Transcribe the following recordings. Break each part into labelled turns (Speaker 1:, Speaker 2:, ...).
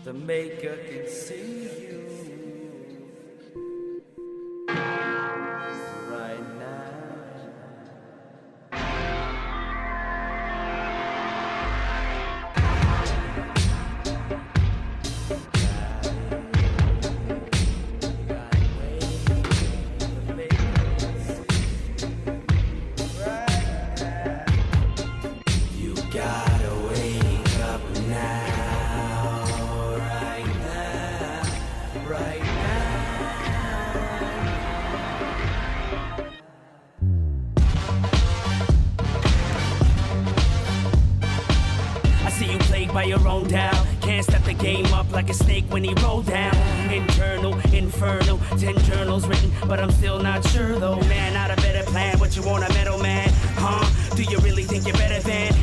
Speaker 1: The maker can see you right now. You gotta wake up now, right now, right now. I see you plagued by your own doubt. Can't step the game up like a snake when he rolled down. Internal, infernal, 10 journals written, but I'm still not sure though. Man, not a better plan. What you want, a middle man? Huh? Do you really think you're better than?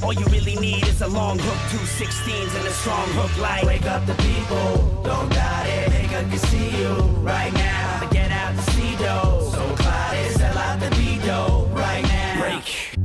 Speaker 1: All you really need is a long hook, 2 16s and a strong hook like wake up the people, don't doubt it, make I can see you right now. Get out the sea dough, so clouded, sell out the B-dough right now. Break.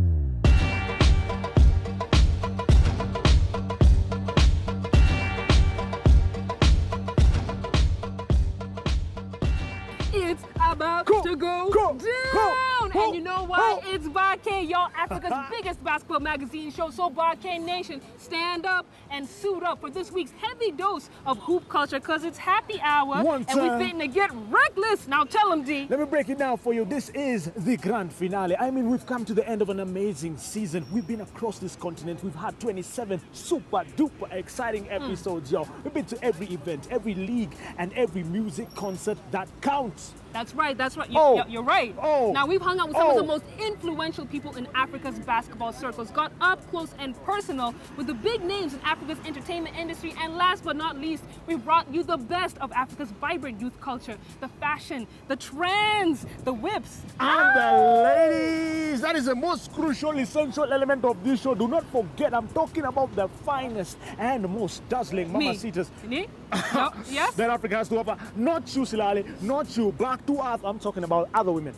Speaker 2: It's about to go down! And you know why? It's BAQE, y'all, Africa's biggest basketball magazine show. So BAQE Nation, stand up and suit up for this week's heavy dose of hoop culture, because it's happy hour. And we fitting to get reckless. Now tell them, D.
Speaker 3: Let me break it down for you. This is the grand finale. I mean, we've come to the end of an amazing season. We've been across this continent. We've had 27 super duper exciting episodes, y'all. We've been to every event, every league, and every music concert that counts.
Speaker 2: That's right, that's right. You're right.
Speaker 3: Oh.
Speaker 2: Now, we've hung out with some of the most influential people in Africa's basketball circles, got up close and personal with the big names in Africa's entertainment industry, and last but not least, we brought you the best of Africa's vibrant youth culture, the fashion, the trends, the whips.
Speaker 3: And the ladies! That is the most crucial, essential element of this show. Do not forget, I'm talking about the finest and most dazzling mamacitas.
Speaker 2: Me? No, yes?
Speaker 3: that Africa has to offer. Not you, Silale, not you. Back to earth, I'm talking about other women.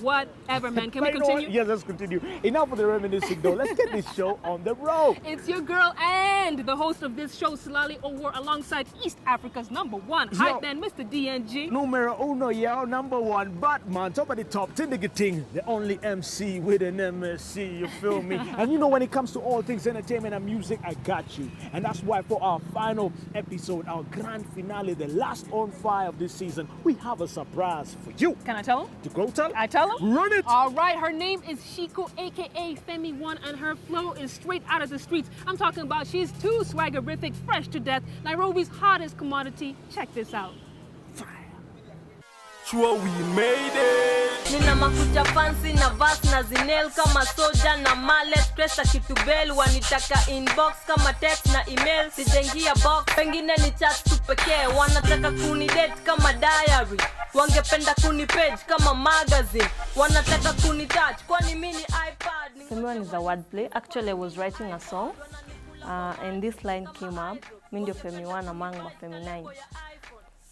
Speaker 2: Whatever, man. Can we continue?
Speaker 3: Yes, let's continue. Enough of the reminiscing, though. Let's get this show on the road.
Speaker 2: It's your girl and the host of this show, Silale Owor, alongside East Africa's #1 hype man, Mr. DNG.
Speaker 3: Numero uno, yo, #1 Batman, top of the top, Tindigating, the only MC with an MSC, you feel me? And you know, when it comes to all things entertainment and music, I got you. And that's why for our final episode, our grand finale, the last on fire of this season, we have a surprise for you.
Speaker 2: Can I tell him?
Speaker 3: To go tell?
Speaker 2: I tell him?
Speaker 3: Run it!
Speaker 2: All right, her name is Shiko, aka Femi One, and her flow is straight out of the streets. I'm talking about she's too swaggerific, fresh to death, Nairobi's hottest commodity. Check this out.
Speaker 1: Sure, we made it.
Speaker 4: Nina makucha fancy na vas na zinel kama soja na mallet pressa kitubel wanitaka inbox kama text na email sijaingia box pengine ni chat tu pekee wanataka kunidate kama diary wangependa kunipage kama magazine wanataka kunitouch kwani mimi ni iPad.
Speaker 5: Femi is a wordplay. Actually, I was writing a song and this line came up. Mimi ndio Femi 1 among ma Femi 9.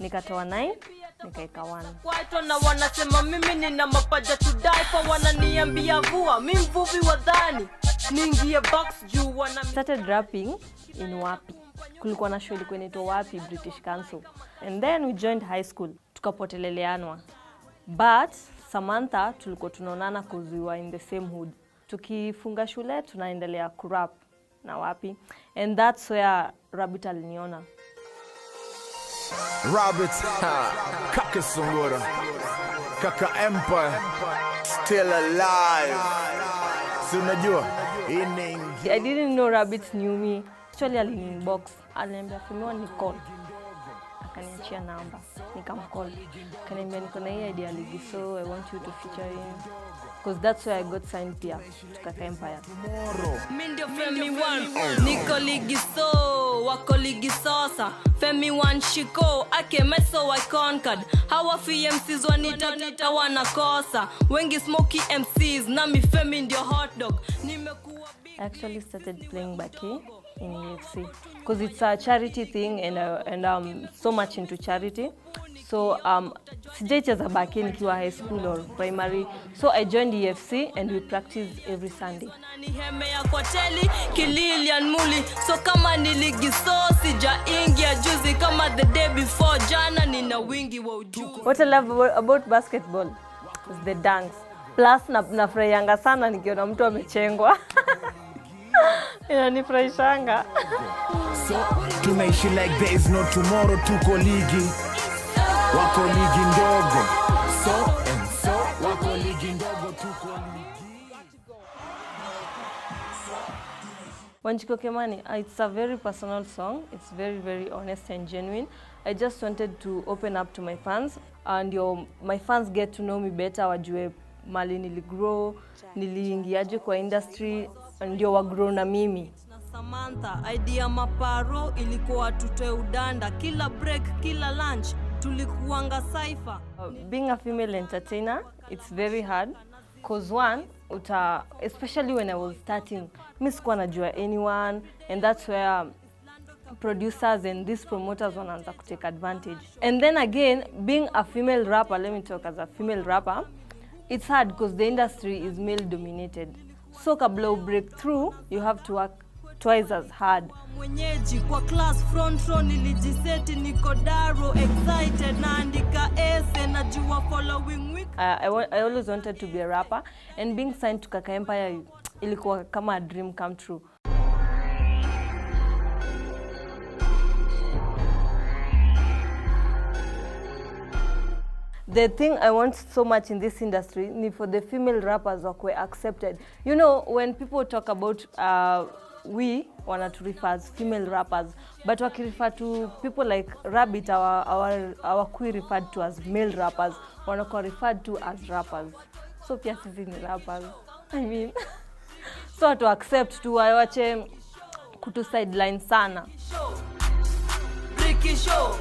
Speaker 5: Nikatoa 9, nikaeka 1.
Speaker 4: Watu na wanasema mimi nina mapaja to die for wananiambia vua mimi mvuvi wa dhani niingie box juu wana
Speaker 5: Started rapping in Wapi. Kulikuwa na show ilikuwa inaitwa Wapi British Council. And then we joined high school. Tukapoteleleanwa. But Samantha tulikuwa tunaonana cause we were in the same hood. Tukifunga shule tunaendelea kurap na Wapi. And that's where Rabbit aliniona.
Speaker 6: Rabbit, Kaka Sungura, Kaka Empire, still alive. So unajua,
Speaker 5: I didn't know Rabbit knew me. Actually, aliniinbox. Aliniambia Femi ni call. Akaniachia namba. Nikamcall. Akaniambia niko na hii idea ligi, so I want you to feature in. Because that's where I got signed pia to Kaka Empire.
Speaker 4: Mimi ndio Femi 1 niko ligi so wako ligi sosa Femi 1 Shiko ake meso I conquered hawa FMCs wanitata wanakosa wengi smoky MCs nami Femi ndio hot dog nimekuwa
Speaker 5: I actually started playing BAQE in UFC because it's a charity thing and I'm so much into charity. So sijaicheza BAQE nikiwa high school or primary. So I joined EFC and we practice every Sunday.
Speaker 4: So kama niligi so sijaingia juzi kama the day before jana nina wingi wa ujuzi.
Speaker 5: What I love about basketball is the dunks. Plus nafurahiyanga sana nikiona mtu amechengwa. Inanifurahishanga.
Speaker 6: So tunaishi like there is no tomorrow, tuko ligi. Wako ligi ndogo. So wako ligi ndogo, tuko ligi.
Speaker 5: Wanjiko Kemani, it's a very personal song. It's very, very honest and genuine. I just wanted to open up to my fans, and my fans get to know me better. Wajue mali niligrow, niliingiaje kwa industry, ndio wagrow na mimi.
Speaker 4: Samantha, idea maparo ilikuwa tutoe udanda, kila break, kila lunch, tulikuanga cypher.
Speaker 5: Being a female entertainer, it's very hard. Cause one, especially when I was starting, mi sikuwa najua anyone, and that's where producers and these promoters wanaanza to take advantage. And then again, being a female rapper, let me talk as a female rapper, it's hard because the industry is male dominated. So kabla break through, you have to work twice as hard.
Speaker 4: Mwenyeji kwa class front row nilijiseti niko daro excited naandika essay najua following week.
Speaker 5: I always wanted to be a rapper, and being signed to Kaka Empire ilikuwa kama a dream come true. The thing I want so much in this industry is for the female rappers were accepted. You know, when people talk about we want to refer as female rappers, but we refer to people like Rabbit, our queer referred to as male rappers, want to referred to as rappers. So pia sisi ni rappers. I mean, so to accept to wache kutu sideline sana.
Speaker 4: Bricky show.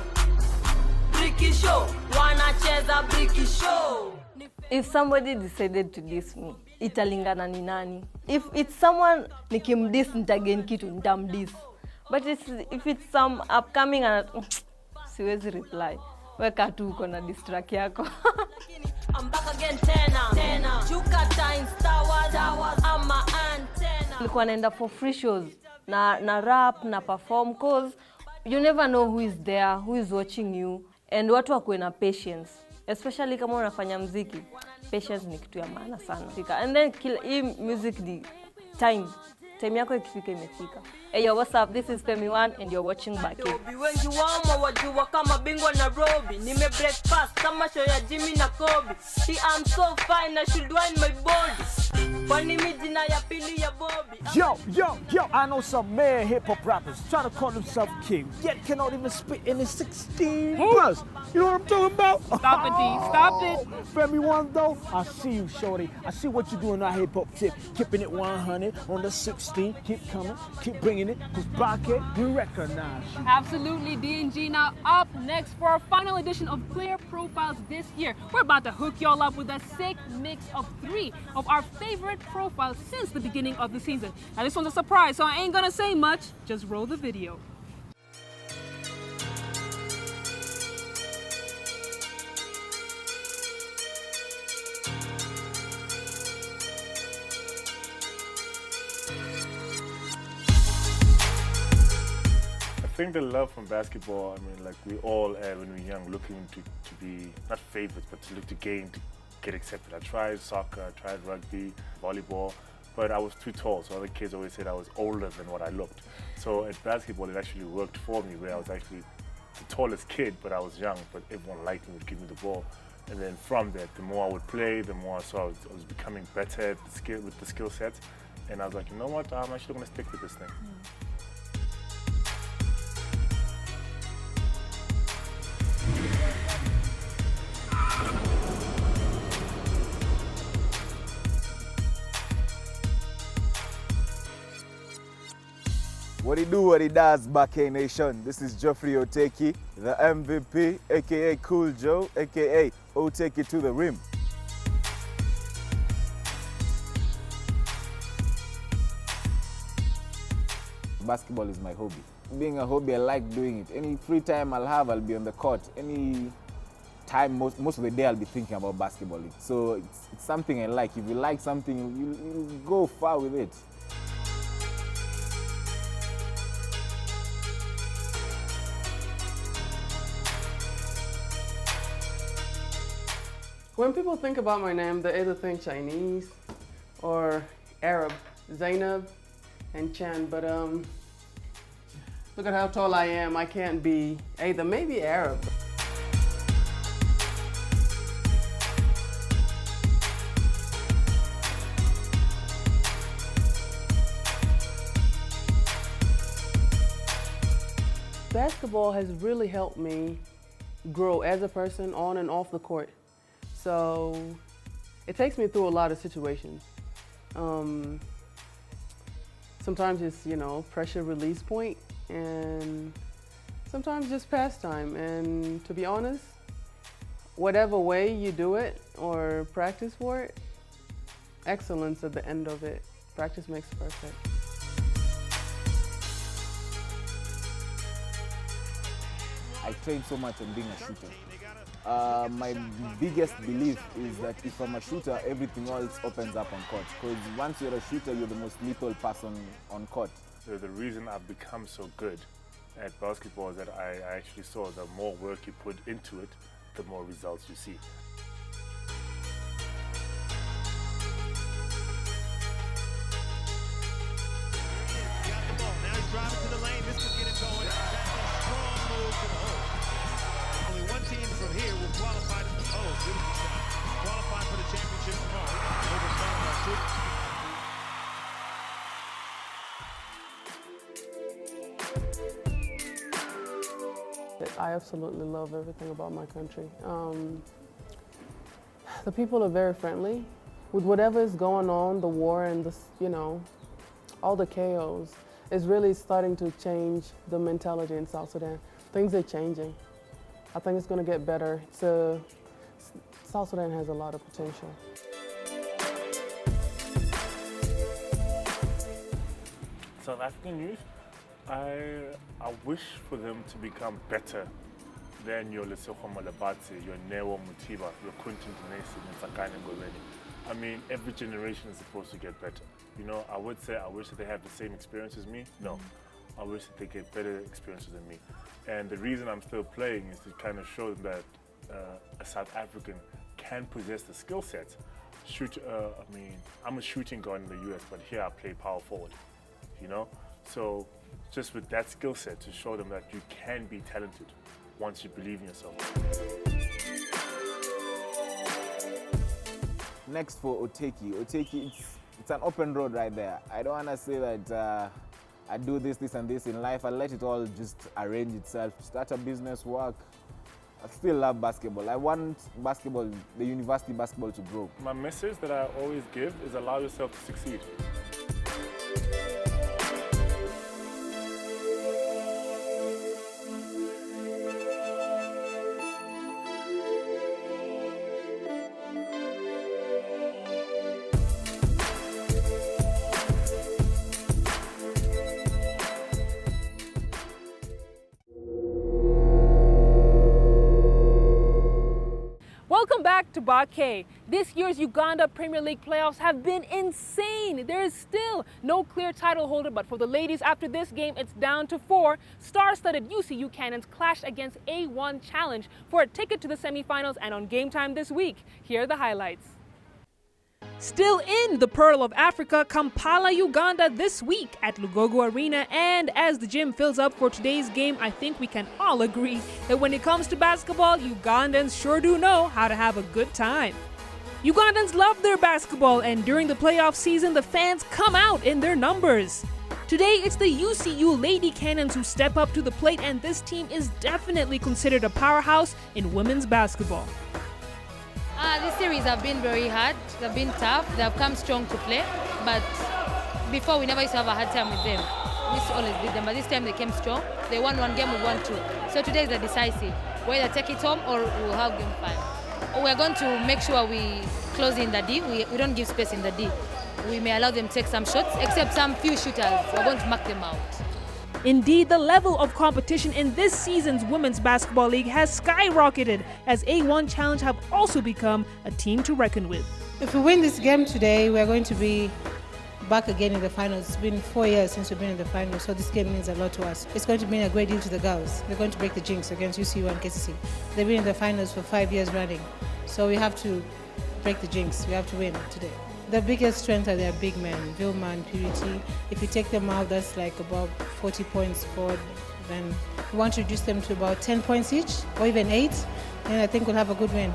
Speaker 4: Bricky show. Wanacheza Bricky show.
Speaker 5: If somebody decided to diss me, italingana ni nani. If it's someone nikimdiss nitagain kitu nitamdiss. But if it's some upcoming siwezi reply. Weka tu uko na distract yako.
Speaker 4: I'm back again tena. Chuka times towers ama antenna.
Speaker 5: Nilikuwa naenda for free shows na rap na perform cause you never know who is there, who is watching you, and watu wakuwe na patience. Especially kama unafanya muziki, patience ni kitu ya maana sana. And then hii music di time yako ikifika imefika. Hey yo, what's up? This is Femi One and you're watching BAQE.
Speaker 4: Wengi wao wajua kama bingwa Nairobi. Nime breakfast kama show ya Jimmy na Kobe. I'm so fine, I should wine my body. Kwani mimi jina ya pili ya Bobby.
Speaker 3: Yo, I know some mad hip-hop rappers trying to call themselves king, yet cannot even spit in his 16 bars. You know what I'm talking about?
Speaker 2: Stop it, D. Stop it.
Speaker 3: Femi One, though, I see you, shorty. I see what you're doing on that hip-hop tip. Keeping it 100 on the 16. Keep coming, keep bringing it, because BAQE, we recognize you.
Speaker 2: Absolutely, D&G. Now, up next for our final edition of Player Profiles this year, we're about to hook y'all up with a sick mix of 3 of our favorite profiles since the beginning of the season. Now, this one's a surprise, so I ain't gonna say much. Just roll the video.
Speaker 7: I think the love from basketball, I mean, like we all, when we're young, looking to be, not favorites, but to look to get accepted. I tried soccer, I tried rugby, volleyball, but I was too tall, so other kids always said I was older than what I looked. So at basketball, it actually worked for me, where I was actually the tallest kid, but I was young, but everyone liked me, would give me the ball. And then from that, the more I would play, the more I saw I was becoming better at with the skill sets. And I was like, you know what, I'm actually gonna stick with this thing.
Speaker 6: What he do, what he does, BAQE Nation. This is Geoffrey Oteki, the MVP, aka Cool Joe, aka Oteki to the rim. Basketball is my hobby. Being a hobby, I like doing it. Any free time I'll have, I'll be on the court. Any
Speaker 8: time, most of the day I'll be thinking about basketball. So it's something I like. If you like something, you'll go far with it.
Speaker 9: When people think about my name, they either think Chinese or Arab, Zainab and Chan, but look at how tall I am. I can't be either, maybe Arab. Basketball has really helped me grow as a person on and off the court. So it takes me through a lot of situations. Sometimes it's, pressure release point, and sometimes just pastime. And to be honest, whatever way you do it or practice for it, excellence at the end of it. Practice makes perfect.
Speaker 8: I train so much on being a shooter. My biggest belief is that if I'm a shooter, everything else opens up on court. Because once you're a shooter, you're the most lethal person on court.
Speaker 7: So the reason I've become so good at basketball is that I actually saw the more work you put into it, the more results you see.
Speaker 10: Got the ball. Now he's driving to the lane. This could get it going. That's a strong move to the hole. Only one team from here will qualify. Beautiful shot. Qualify for the championship tomorrow. Over Streetball.
Speaker 9: I absolutely love everything about my country. The people are very friendly. With whatever is going on, the war and all the chaos, is really starting to change the mentality in South Sudan. Things are changing. I think it's going to get better. South Sudan has a lot of potential.
Speaker 7: South African youth, I wish for them to become better than your Lesotho Malabatsi, your Newo Mutiba, your Quentin Tenesi, and Sakane Ngobeni. I mean, every generation is supposed to get better. I would say I wish that they have the same experience as me. No, I wish that they get better experiences than me. And the reason I'm still playing is to kind of show them that a South African can possess the skill sets. I'm a shooting guard in the US, but here I play power forward, So just with that skill set to show them that you can be talented once you believe in yourself.
Speaker 8: Next for Oteki. Oteki, it's an open road right there. I don't want to say that I do this and this in life. I let it all just arrange itself. Start a business, work. I still love basketball. I want basketball, the university basketball, to grow.
Speaker 7: My message that I always give is allow yourself to succeed.
Speaker 2: Welcome back to BAQE. This year's Uganda Premier League playoffs have been insane. There is still no clear title holder, but for the ladies after this game, it's down to 4. Star-studded UCU Cannons clashed against A1 Challenge for a ticket to the semifinals and on Game Time this week. Here are the highlights. Still in the Pearl of Africa, Kampala, Uganda this week at Lugogo Arena, and as the gym fills up for today's game, I think we can all agree that when it comes to basketball, Ugandans sure do know how to have a good time. Ugandans love their basketball, and during the playoff season, the fans come out in their numbers. Today, it's the UCU Lady Cannons who step up to the plate, and this team is definitely considered a powerhouse in women's basketball.
Speaker 11: This series have been very hard, they've been tough, they've come strong to play, but before we never used to have a hard time with them. We used to always beat them, but this time they came strong. They won one game, we won 2. So today is the decisive. We either take it home or we'll have game 5. We're going to make sure we close in the D. We don't give space in the D. We may allow them to take some shots, except some few shooters. We're going to mark them out.
Speaker 2: Indeed, the level of competition in this season's Women's Basketball League has skyrocketed, as A1 Challenge have also become a team to reckon with.
Speaker 12: If we win this game today, we're going to be back again in the finals. It's been 4 years since we've been in the finals, so this game means a lot to us. It's going to mean a great deal to the girls. They're going to break the jinx against UCU and KCC. They've been in the finals for 5 years running, so we have to break the jinx. We have to win today. The biggest strength are their big men, Vilma and Purity. If you take them out, that's like about 40 points forward. Then we want to reduce them to about 10 points each, or even 8, and I think we'll have a good win.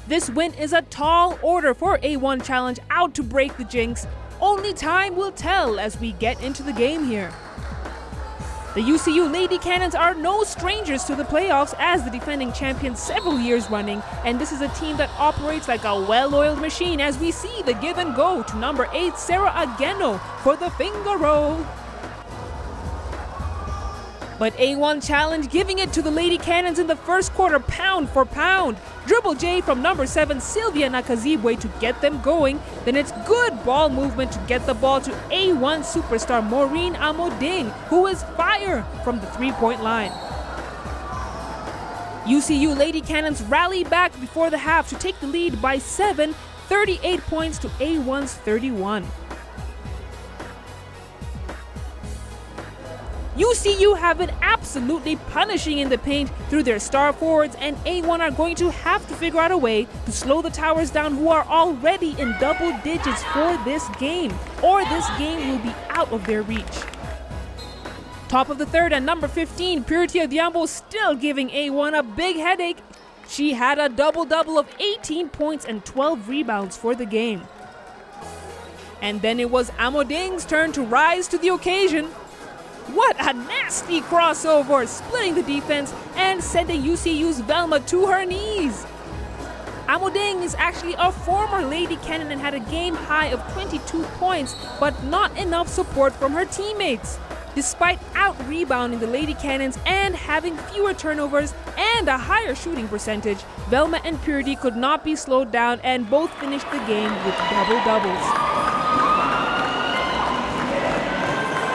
Speaker 2: This win is a tall order for A1 Challenge out to break the jinx. Only time will tell as we get into the game here. The UCU Lady Cannons are no strangers to the playoffs as the defending champions several years running, and this is a team that operates like a well-oiled machine as we see the give and go to number 8 Sarah Ageno for the finger roll. But A1 Challenge giving it to the Lady Cannons in the first quarter pound for pound. Dribble J from number 7 Sylvia Nakazibwe to get them going. Then it's good ball movement to get the ball to A1 superstar Maureen Amoding, who is fire from the three-point line. UCU Lady Cannons rally back before the half to take the lead by 7, 38 points to A1's 31. UCU have been absolutely punishing in the paint through their star forwards, and A1 are going to have to figure out a way to slow the Towers down, who are already in double digits for this game, or this game will be out of their reach. Top of the third and number 15, Purity Odhiambo still giving A1 a big headache. She had a double-double of 18 points and 12 rebounds for the game. And then it was Amoding's turn to rise to the occasion. What a nasty crossover, splitting the defense and sending UCU's Velma to her knees. Amoding is actually a former Lady Cannon and had a game high of 22 points, but not enough support from her teammates. Despite out-rebounding the Lady Cannons and having fewer turnovers and a higher shooting percentage, Velma and Purity could not be slowed down and both finished the game with double-doubles.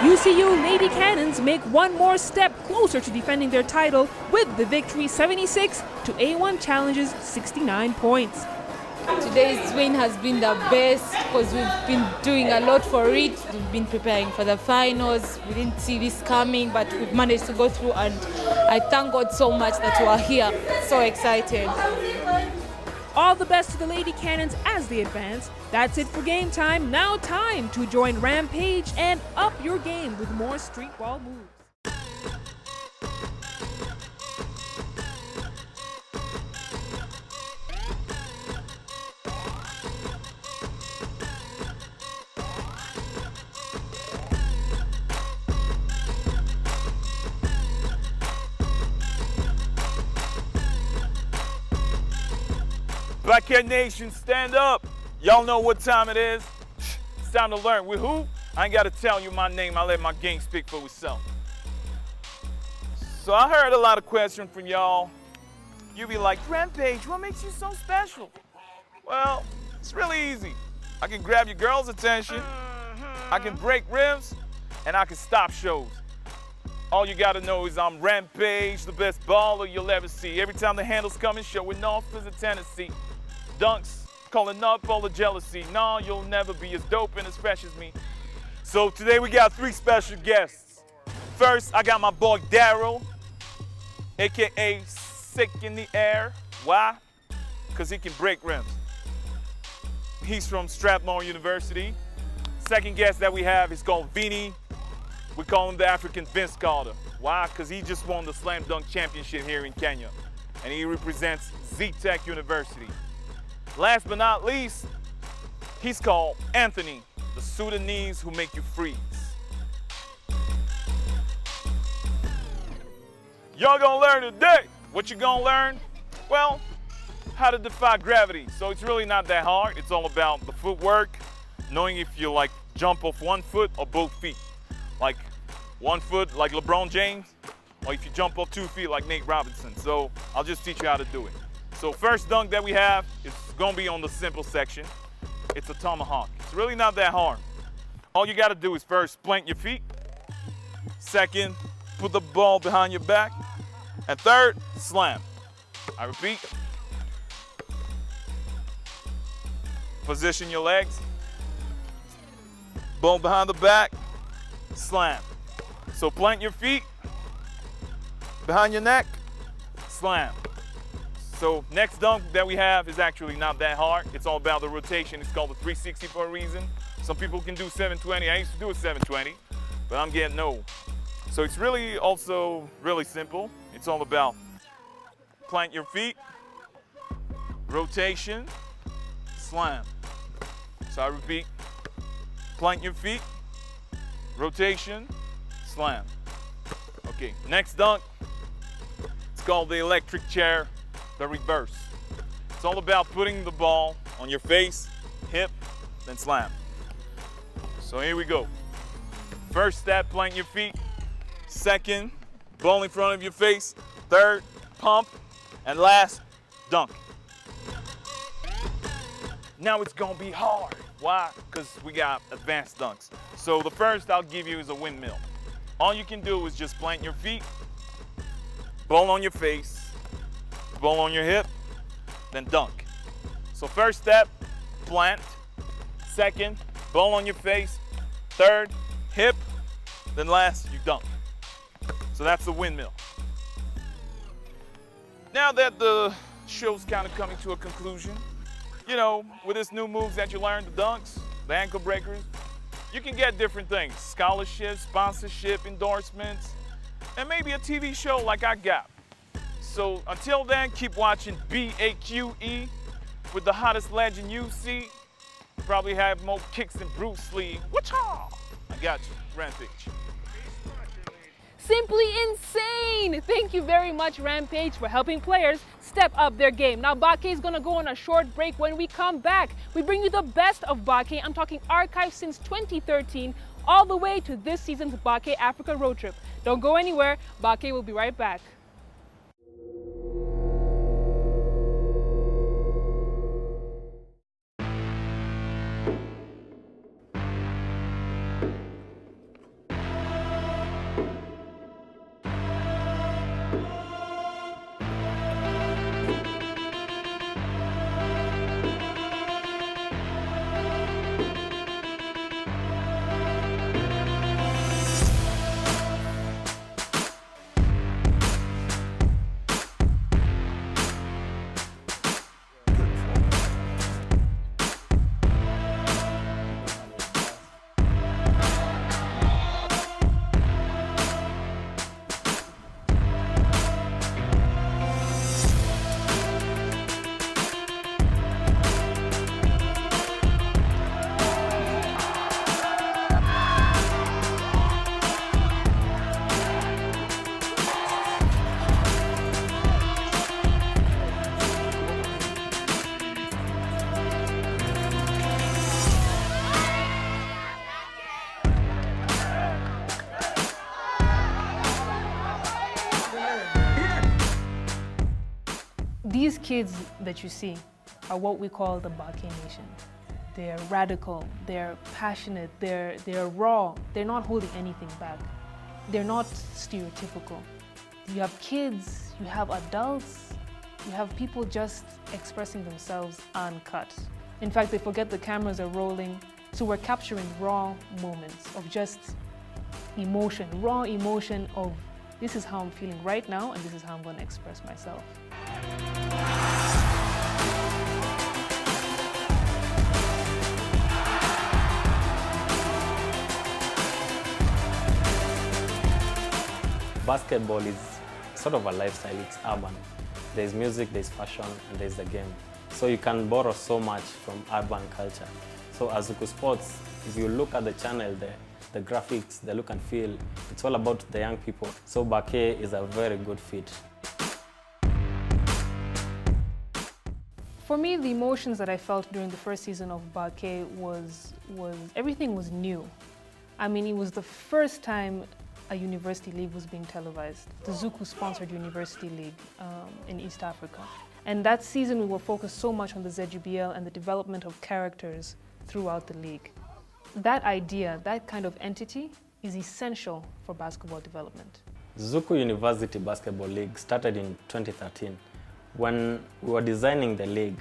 Speaker 2: UCU Lady Cannons make one more step closer to defending their title with the victory 76 to A1 Challenge's 69 points.
Speaker 13: Today's win has been the best because we've been doing a lot for it. We've been preparing for the finals. We didn't see this coming, but we've managed to go through, and I thank God so much that we are here. So excited.
Speaker 2: All the best to the Lady Cannons as they advance. That's it for game time. Now time to join Rampage and up your game with more streetball moves.
Speaker 14: BAQE Nation, stand up. Y'all know what time it is. It's time to learn. With who? I ain't got to tell you my name. I let my game speak for itself. So I heard a lot of questions from y'all. You be like, Rampage, what makes you so special? Well, it's really easy. I can grab your girl's attention, I can break rims, and I can stop shows. All you gotta know is I'm Rampage, the best baller you'll ever see. Every time the handles coming, showing off is a tendency. Dunks, calling up all the jealousy. Nah, you'll never be as dope and as fresh as me. So today we got 3 special guests. First, I got my boy Daryl, AKA Sick in the Air. Why? Because he can break rims. He's from Strathmore University. Second guest that we have is called Vinny. We call him the African Vince Carter. Why? Because he just won the Slam Dunk Championship here in Kenya. And he represents Z-Tech University. Last but not least, he's called Anthony, the Sudanese who make you freeze. Y'all gonna learn today. What you gonna learn? Well, how to defy gravity. So it's really not that hard. It's all about the footwork, knowing if you like jump off 1 foot or both feet. Like 1 foot like LeBron James, or if you jump off 2 feet like Nate Robinson. So I'll just teach you how to do it. So first dunk that we have is gonna be on the simple section. It's a tomahawk. It's really not that hard. All you gotta do is first plant your feet, Second, put the ball behind your back. And third, slam. I repeat. Position your legs. Ball behind the back, slam. So plant your feet, behind your neck, slam. So next dunk that we have is actually not that hard. It's all about the rotation. It's called the 360 for a reason. Some people can do 720. I used to do a 720, but I'm getting old. So it's really also really simple. It's all about plant your feet, rotation, slam. So I repeat, plant your feet, rotation, slam. Okay, next dunk, it's called the electric chair, the reverse. It's all about putting the ball on your face, hip, then slam. So here we go. First step, plant your feet. Second, ball in front of your face. Third, pump. And last, dunk. Now it's gonna be hard. Why? Because we got advanced dunks. So the first I'll give you is a windmill. All you can do is just plant your feet, ball on your face, ball on your hip, then dunk. So first step, plant. Second, ball on your face. Third, hip. Then last, you dunk. So that's the windmill. Now that the show's kind of coming to a conclusion, you know, with this new moves that you learned, the dunks, the ankle breakers, you can get different things. Scholarships, sponsorship, endorsements, and maybe a TV show like I got. So until then, keep watching BAQE with the hottest legend you see. Probably have more kicks than Bruce Lee. Whatcha? I got you, Rampage.
Speaker 2: Simply insane! Thank you very much, Rampage, for helping players step up their game. Now, BAQE is gonna go on a short break. When we come back, we bring you the best of BAQE. I'm talking archives since 2013, all the way to this season's BAQE Africa road trip. Don't go anywhere. BAQE will be right back. These kids that you see are what we call the BAQE Nation. They're radical, they're passionate, they're raw, they're not holding anything back. They're not stereotypical. You have kids, you have adults, you have people just expressing themselves uncut. In fact, they forget the cameras are rolling, so we're capturing raw moments of just emotion, raw emotion of this is how I'm feeling right now and this is how I'm going to express myself.
Speaker 15: Basketball is sort of a lifestyle, it's urban. There's music, there's fashion, and there's the game. So you can borrow so much from urban culture. So Azuku Sports, if you look at the channel there, the graphics, the look and feel, it's all about the young people. So BAQE is a very good fit.
Speaker 2: For me, the emotions that I felt during the first season of BAQE was everything was new. I mean, it was the first time a university league was being televised. The Zuku sponsored university league in East Africa. And that season we were focused so much on the ZGBL and the development of characters throughout the league. That idea, that kind of entity, is essential for basketball development.
Speaker 15: Zuku University Basketball League started in 2013. When we were designing the league,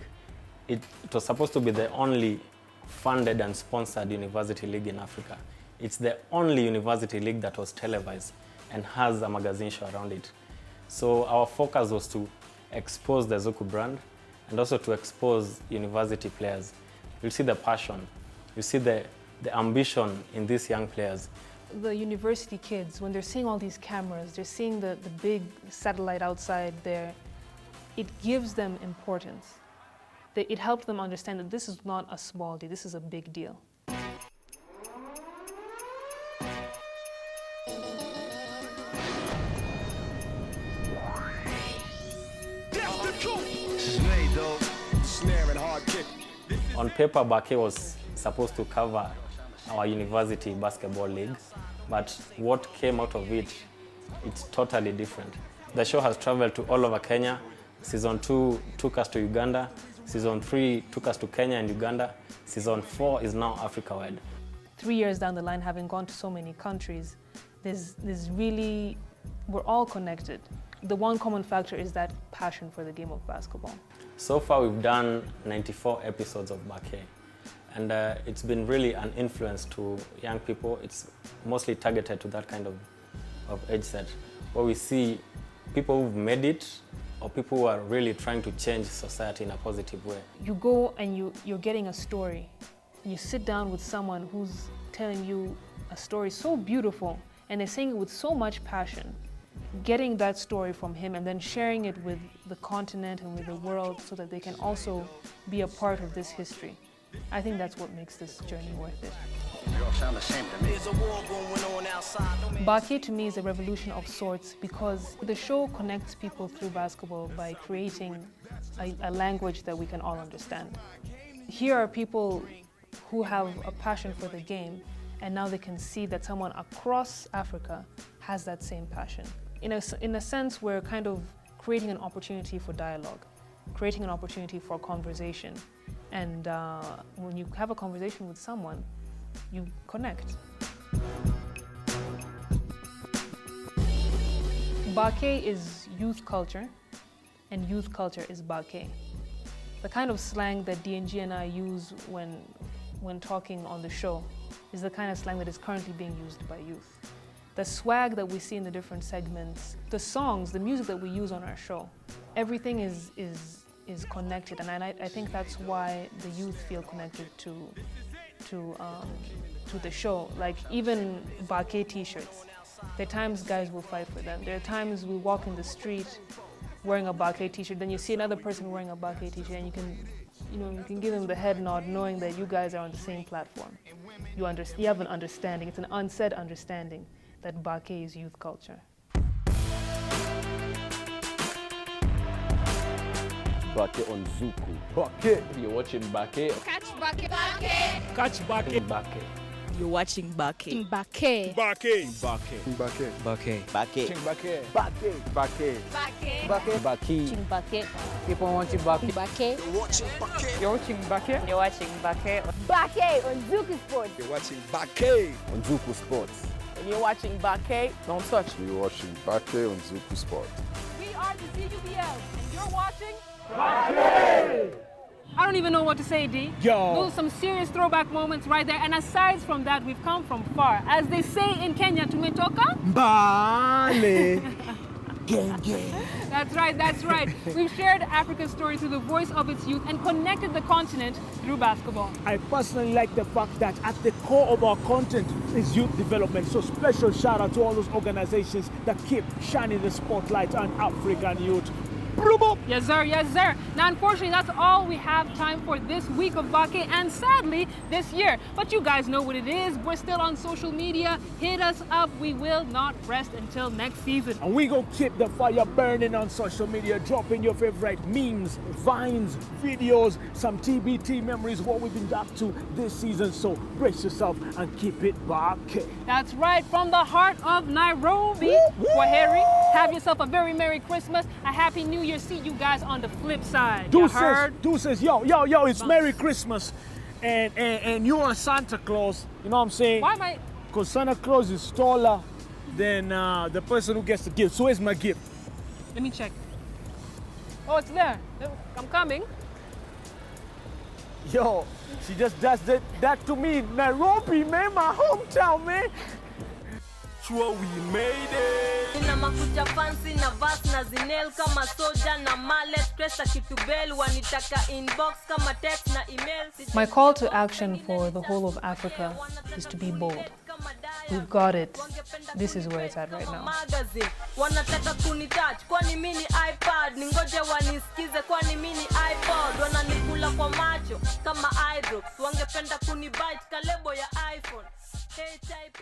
Speaker 15: it was supposed to be the only funded and sponsored university league in Africa. It's the only university league that was televised and has a magazine show around it. So our focus was to expose the Zuku brand and also to expose university players. You see the passion, you see the ambition in these young players.
Speaker 2: The university kids, when they're seeing all these cameras, they're seeing the big satellite outside there, it gives them importance. It helped them understand that this is not a small deal, this is a big deal.
Speaker 15: On paper, BAQE was supposed to cover our university basketball league, but what came out of it, it's totally different. The show has traveled to all over Kenya. Season 2 took us to Uganda. Season 3 took us to Kenya and Uganda. Season 4 is now Africa-wide.
Speaker 2: 3 years down the line, having gone to so many countries, there's really, we're all connected. The one common factor is that passion for the game of basketball.
Speaker 15: So far, we've done 94 episodes of BAQE, and it's been really an influence to young people. It's mostly targeted to that kind of age set, where we see people who've made it or people who are really trying to change society in a positive way.
Speaker 2: You go and you're getting a story. You sit down with someone who's telling you a story so beautiful, and they're saying it with so much passion. Getting that story from him and then sharing it with the continent and with the world so that they can also be a part of this history. I think that's what makes this journey worth it. BAQE to me is a revolution of sorts because the show connects people through basketball by creating a language that we can all understand. Here are people who have a passion for the game, and now they can see that someone across Africa has that same passion. In a sense, we're kind of creating an opportunity for dialogue, creating an opportunity for conversation. And when you have a conversation with someone, you connect. BAQE is youth culture, and youth culture is BAQE. The kind of slang that DNG and I use when talking on the show is the kind of slang that is currently being used by youth. The swag that we see in the different segments, the songs, the music that we use on our show, everything is connected, and I think that's why the youth feel connected to the show. Like even BAQE t-shirts, there are times guys will fight for them. There are times we walk in the street wearing a BAQE t-shirt, then you see another person wearing a BAQE t-shirt, and you can give them the head nod, knowing that you guys are on the same platform. You have an understanding. It's an unsaid understanding that BAQE is youth culture.
Speaker 16: BAQE on Zuku.
Speaker 3: BAQE.
Speaker 16: You're watching BAQE.
Speaker 17: Catch BAQE. BAQE.
Speaker 3: Catch BAQE.
Speaker 16: BAQE.
Speaker 17: You're watching BAQE.
Speaker 3: BAQE.
Speaker 17: BAQE.
Speaker 3: BAQE.
Speaker 16: BAQE.
Speaker 3: BAQE.
Speaker 16: BAQE.
Speaker 3: BAQE.
Speaker 16: BAQE.
Speaker 17: BAQE.
Speaker 16: BAQE.
Speaker 17: BAQE.
Speaker 16: Keep on watching BAQE.
Speaker 17: BAQE.
Speaker 16: You're watching BAQE. You're watching BAQE.
Speaker 17: You're watching BAQE. BAQE on Zuku Sports.
Speaker 16: You're watching BAQE on Zuku Sports.
Speaker 17: When you're watching BAQE, don't touch.
Speaker 18: You're watching BAQE on Zuku Sport.
Speaker 2: We are the ZUBL, and you're watching BAQE! I don't even know what to say, D.
Speaker 3: Yo.
Speaker 2: Those are some serious throwback moments right there. And aside from that, we've come from far. As they say in Kenya, tumetoka
Speaker 3: Mbale. Gang, gang.
Speaker 2: That's right, that's right. We've shared Africa's story through the voice of its youth and connected the continent through basketball.
Speaker 3: I personally like the fact that at the core of our content is youth development. So special shout out to all those organizations that keep shining the spotlight on African youth.
Speaker 2: Yes, sir. Yes, sir. Now, unfortunately, that's all we have time for this week of BAQE, and sadly, this year. But you guys know what it is. We're still on social media. Hit us up. We will not rest until next season.
Speaker 3: And we gonna keep the fire burning on social media, dropping your favorite memes, vines, videos, some TBT memories, what we've been up to this season. So brace yourself and keep it BAQE.
Speaker 2: That's right. From the heart of Nairobi, Kwaheri. Have yourself a very Merry Christmas, a Happy New Year. See you guys on the flip side.
Speaker 3: Deuces, yo, it's Merry Christmas, and you are Santa Claus. You know what I'm saying?
Speaker 2: Why am I?
Speaker 3: Because Santa Claus is taller than the person who gets the gift. So where's my gift?
Speaker 2: Let me check. Oh, it's there. I'm coming.
Speaker 3: Yo, she just does that to me in Nairobi, man, my hometown, man. Sure, we made it.
Speaker 4: Nina makucha fancy na vas na zinel kama soja na mallet pressa kitubel wanitaka inbox kama text na email.
Speaker 19: My call to action for the whole of Africa is to be bold. We've got it. This is where it's at right now.
Speaker 4: Wanataka kunitouch kwani mini iPad, ningoje wanisikize kwani mini iPod, wananikula kwa macho kama iDrops, wangependa kunibite kalebo ya iPhone. HIP